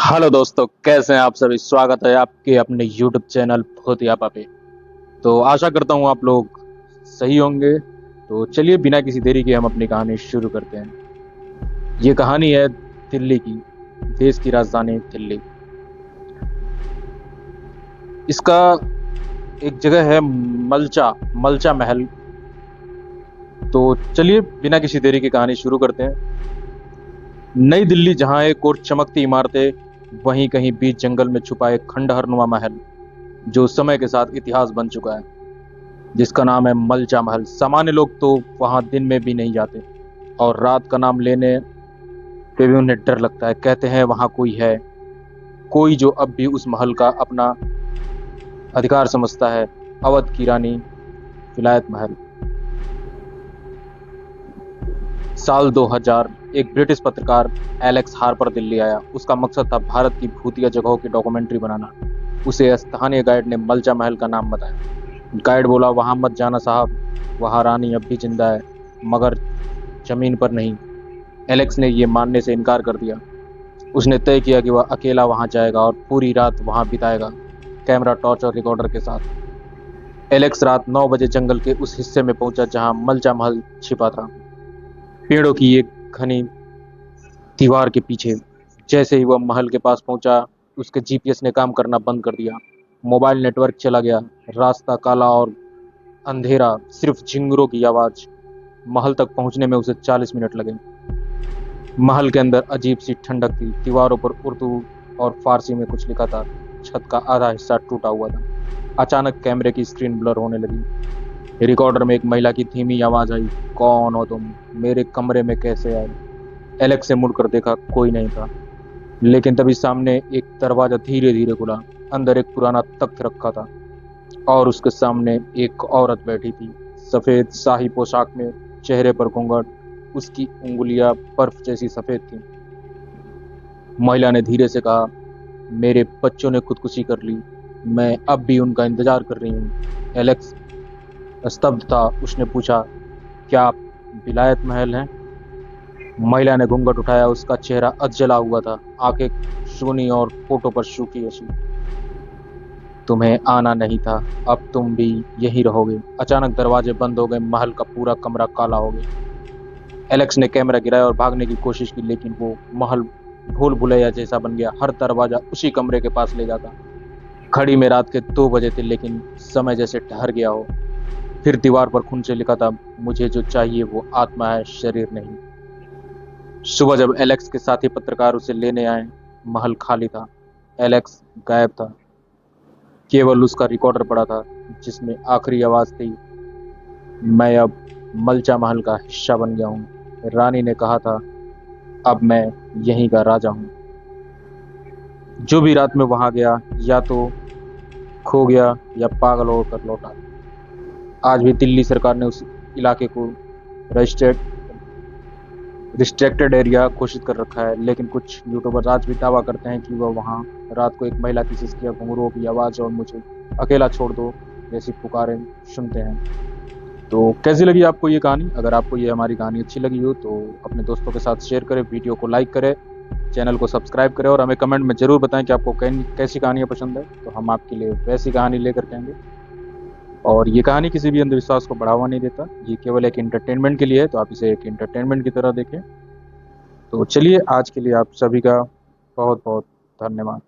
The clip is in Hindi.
हेलो दोस्तों, कैसे हैं आप सभी। स्वागत है आपके अपने YouTube चैनल भूतियापा पे। तो आशा करता हूँ आप लोग सही होंगे। तो चलिए बिना किसी देरी के हम अपनी कहानी शुरू करते हैं। ये कहानी है दिल्ली की, देश की राजधानी दिल्ली। इसका एक जगह है मलचा मलचा महल। तो चलिए बिना किसी देरी की कहानी शुरू करते हैं। नई दिल्ली, जहाँ एक और चमकती इमारतें, वहीं कहीं बीच जंगल में छुपा एक खंडहरनुमा महल जो समय के साथ इतिहास बन चुका है, जिसका नाम है मलचा महल। सामान्य लोग तो वहां दिन में भी नहीं जाते, और रात का नाम लेने पे भी उन्हें डर लगता है। कहते हैं वहां कोई है, कोई जो अब भी उस महल का अपना अधिकार समझता है। अवध की रानी, विलायत महल। साल 2000, एक ब्रिटिश पत्रकार एलेक्स हार्पर दिल्ली आया। उसका मकसद था भारत की भूतिया जगहों की डॉक्यूमेंट्री बनाना। उसे स्थानीय गाइड ने मलचा महल का नाम बताया। गाइड बोला, वहां मत जाना साहब, वहां रानी अब भी जिंदा है, मगर जमीन पर नहीं। एलेक्स ने यह मानने से इनकार कर दिया। उसने तय किया कि वह अकेला वहां जाएगा और पूरी रात वहां बिताएगा, कैमरा, टॉर्च और रिकॉर्डर के साथ। एलेक्स रात 9 बजे जंगल के उस हिस्से में पहुंचा जहां मलचा महल छिपा था, पेड़ों की एक घनी दीवार के पीछे। जैसे ही वह महल के पास पहुंचा, उसके जीपीएस ने काम करना बंद कर दिया। मोबाइल नेटवर्क चला गया। रास्ता काला और अंधेरा, सिर्फ झिंगुरों की आवाज। महल तक पहुंचने में उसे 40 मिनट लगे। महल के अंदर अजीब सी ठंडक थी। दीवारों पर उर्दू और फारसी में कुछ लिखा था। छत का आधा हिस्सा टूटा हुआ था। अचानक कैमरे की स्क्रीन ब्लर होने लगी। रिकॉर्डर में एक महिला की धीमी आवाज आई, कौन हो तुम, मेरे कमरे में कैसे आए। एलेक्स से मुड़कर देखा, कोई नहीं था। लेकिन तभी सामने एक दरवाजा धीरे धीरे खुला। अंदर एक पुराना तख्त रखा था, और उसके सामने एक औरत बैठी थी, सफेद शाही पोशाक में, चेहरे पर घूंघट। उसकी उंगलियां बर्फ जैसी सफेद थी। महिला ने धीरे से कहा, मेरे बच्चों ने खुदकुशी कर ली, मैं अब भी उनका इंतजार कर रही हूँ। एलेक्स स्तब्ध था। उसने पूछा, क्या आप विलायत महल हैं? महिला ने घूंघट उठाया। उसका चेहरा अधजला हुआ था, आंखें सूनी और फोटो पर सूखी ऐसी। तुम्हें आना नहीं था, अब तुम भी यहीं रहोगे। अचानक दरवाजे बंद हो गए। महल का पूरा कमरा काला हो गया। एलेक्स ने कैमरा गिराया और भागने की कोशिश की, लेकिन वो महल भूल भुलैया जैसा बन गया। हर दरवाजा उसी कमरे के पास ले जाता। घड़ी में रात के 2 बजे थे, लेकिन समय जैसे ठहर गया हो। फिर दीवार पर खून से लिखा था, मुझे जो चाहिए वो आत्मा है, शरीर नहीं। सुबह जब एलेक्स के साथी पत्रकार उसे लेने आए, महल खाली था। एलेक्स गायब था। केवल उसका रिकॉर्डर पड़ा था, जिसमें आखिरी आवाज थी, मैं अब मलचा महल का हिस्सा बन गया हूँ। रानी ने कहा था, अब मैं यहीं का राजा हूँ। जो भी रात में वहां गया, या तो खो गया या पागल होकर लौटा। आज भी दिल्ली सरकार ने उस इलाके को रजिस्ट्रेट रिस्ट्रिक्टेड एरिया घोषित कर रखा है, लेकिन कुछ यूट्यूबर आज भी दावा करते हैं कि वह वहां रात को एक महिला की सिसकियां, घुंघरूओं की आवाज और मुझे अकेला छोड़ दो जैसी पुकारें सुनते हैं। तो कैसी लगी आपको ये कहानी? अगर आपको ये हमारी कहानी अच्छी लगी हो तो अपने दोस्तों के साथ शेयर करें, वीडियो को लाइक करें, चैनल को सब्सक्राइब करें, और हमें कमेंट में जरूर बताएं कि आपको कैसी कहानियाँ पसंद है, तो हम आपके लिए वैसी कहानी लेकर के आएंगे। और ये कहानी किसी भी अंधविश्वास को बढ़ावा नहीं देता, ये केवल एक इंटरटेनमेंट के लिए है, तो आप इसे एक इंटरटेनमेंट की तरह देखें। तो चलिए, आज के लिए आप सभी का बहुत बहुत धन्यवाद।